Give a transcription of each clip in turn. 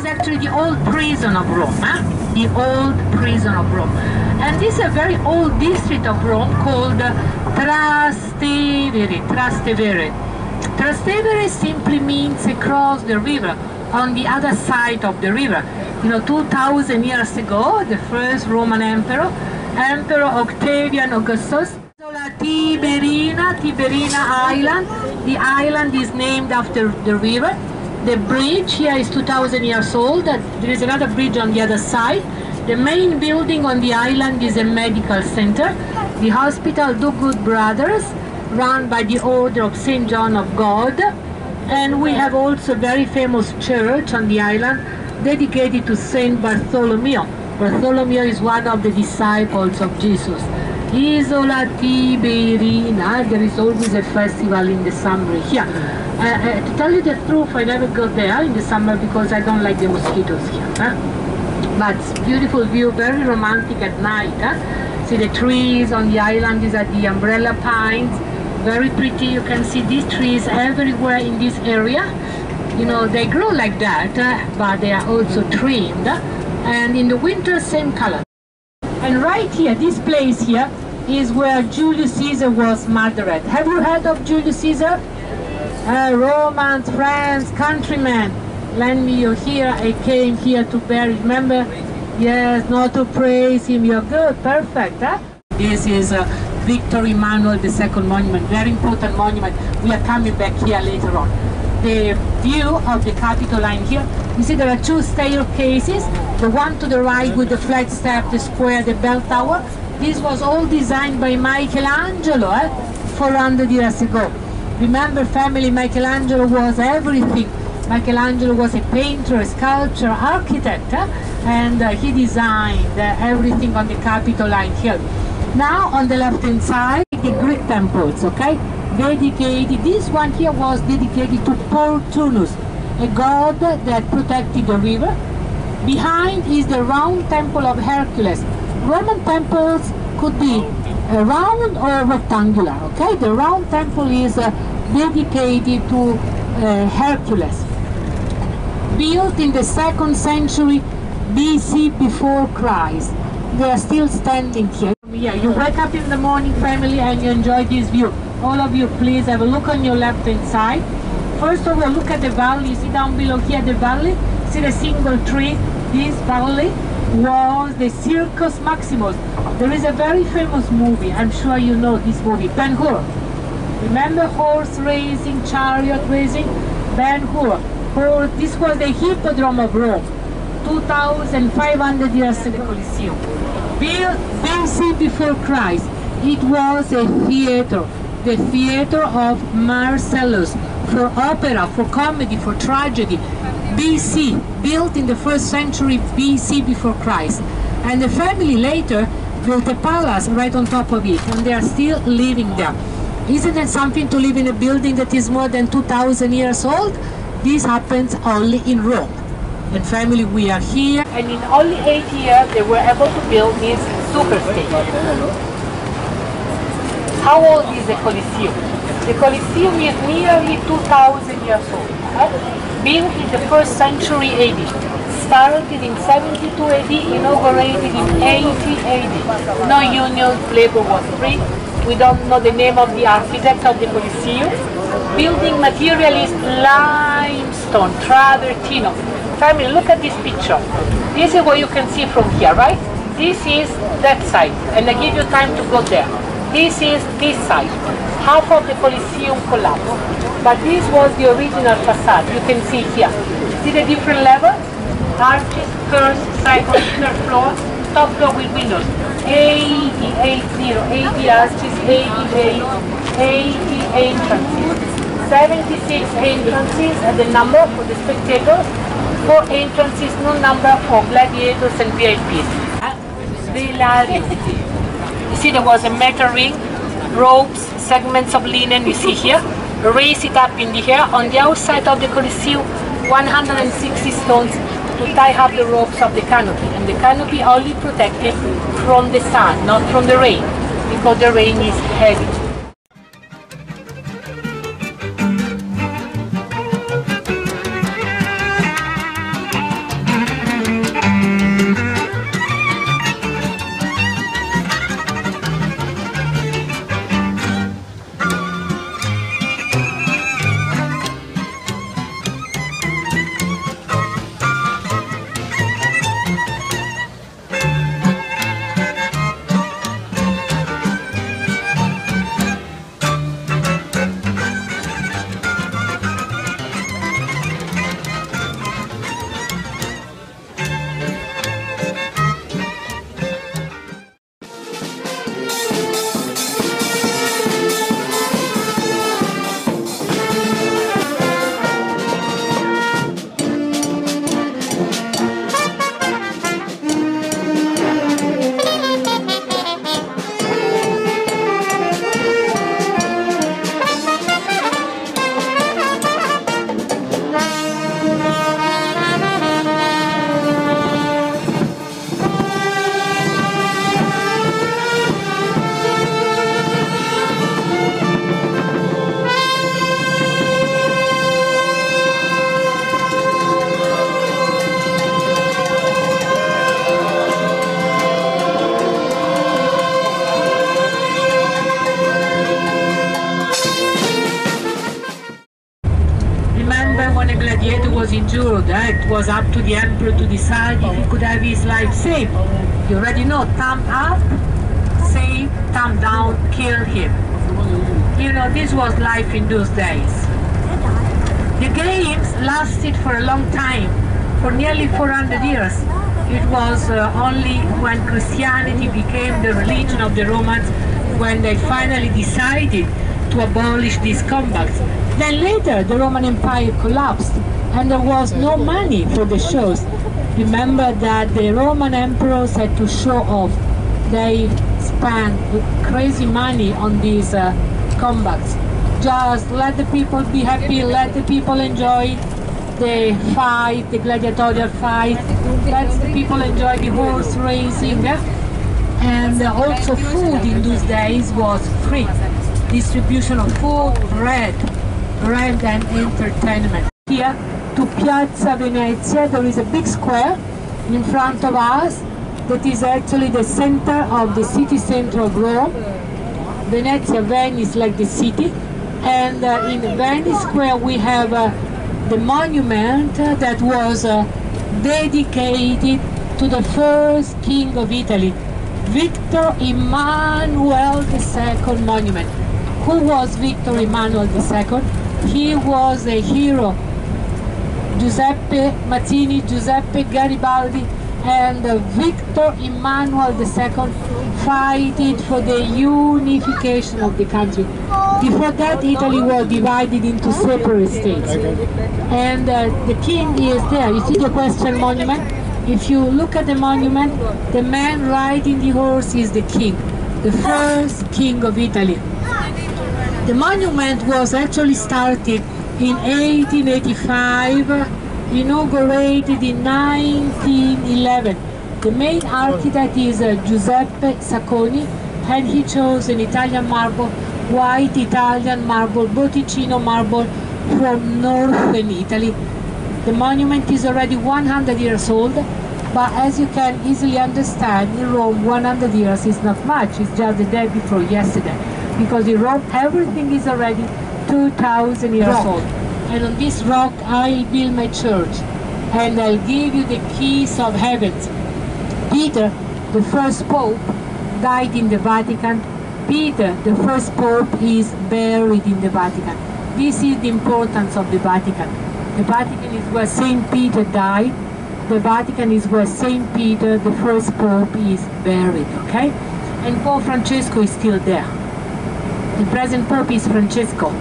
is actually the old prison of Rome, the old prison of Rome. And this is a very old district of Rome called Trastevere. Trastevere simply means across the river, on the other side of the river. 2,000 years ago, the first Roman emperor, Emperor Octavian Augustus, Tiberina Island. The island is named after the river. The bridge here is 2,000 years old. There is another bridge on the other side. The main building on the island is a medical center. The hospital Do Good Brothers, run by the Order of St. John of God. And we have also a very famous church on the island dedicated to Saint Bartholomew. Bartholomew is one of the disciples of Jesus. Isola Tiberina, there is always a festival in the summer here. To tell you the truth, I never go there in the summer because I don't like the mosquitoes here. But beautiful view, very romantic at night. See the trees on the island, these are the umbrella pines. Very pretty, you can see these trees everywhere in this area. They grow like that, but they are also trimmed. And in the winter, same color. And right here, this place here, is where Julius Caesar was murdered. Have you heard of Julius Caesar? Romans, friends, countrymen, lend me your ear. I came here to bury. Remember? Yes, not to praise him. You're good, perfect. This is Victor Emmanuel II monument, very important monument. We are coming back here later on. The view of the Capitoline here, you see there are two staircases, the one to the right with the flat step, the square, the bell tower. This was all designed by Michelangelo 400 years ago. Remember, family, Michelangelo was everything. Michelangelo was a painter, a sculptor, architect, and he designed everything on the Capitoline Hill. Now on the left hand side, the Greek temples, okay? Dedicated, this one here was dedicated to Portunus, a god that protected the river. Behind is the round temple of Hercules. Roman temples could be round or rectangular, okay? The round temple is dedicated to Hercules. Built in the 2nd century BC before Christ. They are still standing here. Yeah, you wake up in the morning, family, and you enjoy this view. All of you, please have a look on your left hand side. First of all, look at the valley. You see down below here the valley? See the single tree? This valley was the Circus Maximus. There is a very famous movie. I'm sure you know this movie, Ben-Hur. Remember horse racing, chariot racing? Ben-Hur. This was the Hippodrome of Rome. 2,500 years ago, Colosseum. Built BC before Christ. It was a theater, the theater of Marcellus, for opera, for comedy, for tragedy. BC, built in the 1st century BC before Christ. And the family later built a palace right on top of it, and they are still living there. Isn't it something to live in a building that is more than 2,000 years old? This happens only in Rome. And family, we are here. And in only 8 years, they were able to build this super stadium. How old is the Colosseum? The Colosseum is nearly 2,000 years old. Built in the 1st century AD. Started in 72 AD, inaugurated in 80 AD. No union, labor was free. We don't know the name of the architect of the Colosseum. Building material is limestone, travertino. Family, look at this picture. This is what you can see from here, right? This is that side, and I give you time to go there. This is this side. Half of the Colosseum collapsed. But this was the original facade. You can see here. See the different levels? Arches, first, second, third floor, top floor with windows. 80 arches, 80 bays, 80 entrances. 76 entrances at the number for the spectators. 4 entrances, no number for gladiators and VIPs. Velarium. You see there was a metal ring, ropes, segments of linen, you see here. Raise it up in the air. On the outside of the Colosseum, 160 stones to tie up the ropes of the canopy. And the canopy only protected from the sun, not from the rain, because the rain is heavy. sure that it was up to the emperor to decide if he could have his life saved. You already know, thumb up, save, thumb down, kill him. You know, this was life in those days. The games lasted for a long time, for nearly 400 years. It was only when Christianity became the religion of the Romans when they finally decided to abolish these combats. Then later the Roman Empire collapsed and there was no money for the shows. Remember that the Roman emperors had to show off. They spent crazy money on these combats. Just let the people be happy, let the people enjoy the fight, the gladiatorial fight. Let the people enjoy the horse racing. And also food in those days was free. Distribution of food, rent and entertainment. Here to Piazza Venezia there is a big square in front of us that is actually the center of the city center of Rome. Venezia, Venice, like the city. And in Venice Square we have the monument that was dedicated to the first king of Italy, Victor Emmanuel II monument. Who was Victor Emmanuel II? He was a hero. Giuseppe Mazzini, Giuseppe Garibaldi, and Victor Emmanuel II fighting for the unification of the country. Before that, Italy was divided into separate states. And the king is there. You see the equestrian monument? If you look at the monument, the man riding the horse is the king, the first king of Italy. The monument was actually started in 1885, inaugurated in 1911. The main architect is Giuseppe Sacconi, and he chose an Italian marble, white Italian marble, Botticino marble from northern Italy. The monument is already 100 years old, but as you can easily understand, in Rome 100 years is not much, it's just the day before yesterday. Because in Rome everything is already 2,000 years old. And on this rock I'll build my church, and I'll give you the keys of heavens. Peter, the first pope, died in the Vatican. Peter, the first pope, is buried in the Vatican. This is the importance of the Vatican. The Vatican is where Saint Peter died. The Vatican is where Saint Peter, the first pope, is buried, okay? And Pope Francesco is still there. The present pope is Francesco.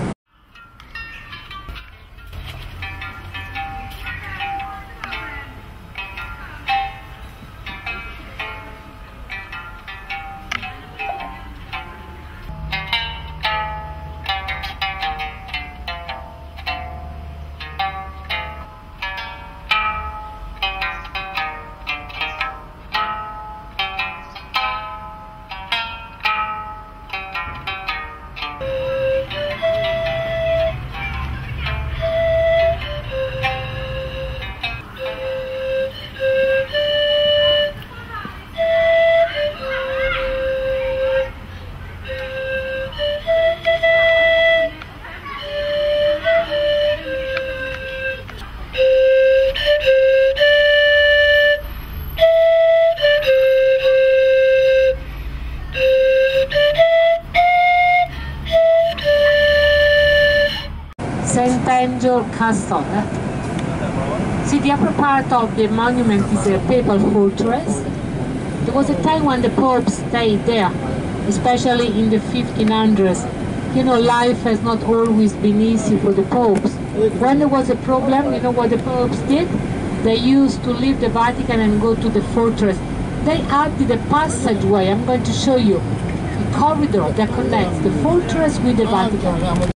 Sant'Angelo Castle. See, the upper part of the monument is a papal fortress. There was a time when the popes stayed there, especially in the 1500s. You know, life has not always been easy for the popes. When there was a problem, you know what the popes did? They used to leave the Vatican and go to the fortress. They added a passageway, I'm going to show you, a corridor that connects the fortress with the Vatican.